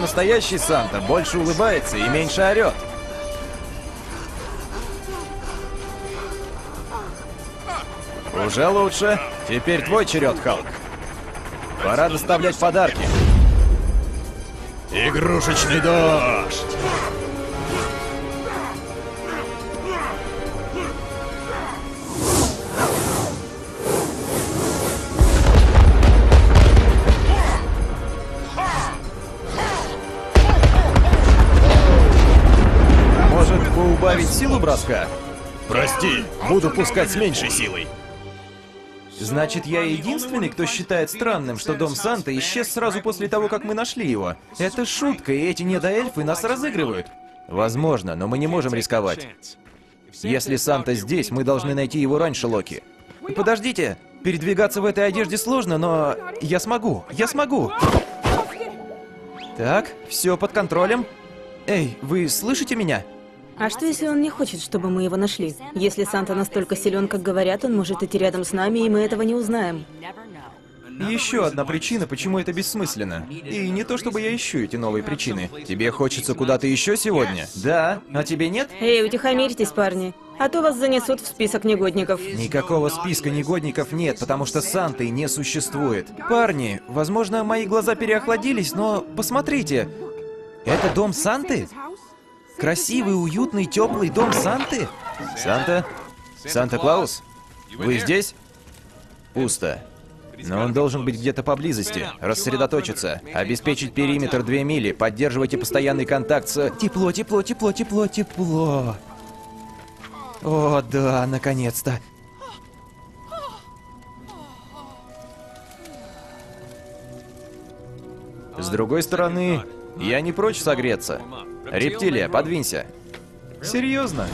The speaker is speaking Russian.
настоящий Санта больше улыбается и меньше орёт. Уже лучше. Теперь твой черед, Халк. Пора доставлять подарки. Игрушечный дождь! Может, поубавить силу броска? Прости, буду пускать с меньшей силой. Значит, я единственный, кто считает странным, что Дом Санты исчез сразу после того, как мы нашли его. Это шутка, и эти недоэльфы нас разыгрывают. Возможно, но мы не можем рисковать. Если Санта здесь, мы должны найти его раньше, Локи. Подождите, передвигаться в этой одежде сложно, но я смогу, я смогу. Так, все под контролем. Эй, вы слышите меня? А что, если он не хочет, чтобы мы его нашли? Если Санта настолько силен, как говорят, он может идти рядом с нами, и мы этого не узнаем. Еще одна причина, почему это бессмысленно. И не то, чтобы я ищу эти новые причины. Тебе хочется куда-то еще сегодня? Да. А тебе нет? Эй, утихомирьтесь, парни. А то вас занесут в список негодников. Никакого списка негодников нет, потому что Санты не существует. Парни, возможно, мои глаза переохладились, но посмотрите. Это дом Санты? Красивый, уютный, теплый дом Санты? Санта? Санта-Клаус? Вы здесь? Пусто. Но он должен быть где-то поблизости. Рассредоточиться. Обеспечить периметр 2 мили. Поддерживайте постоянный контакт с... Тепло, тепло, тепло, тепло, тепло. О, да, наконец-то. С другой стороны, я не прочь согреться. Рептилия, подвинься. Серьезно?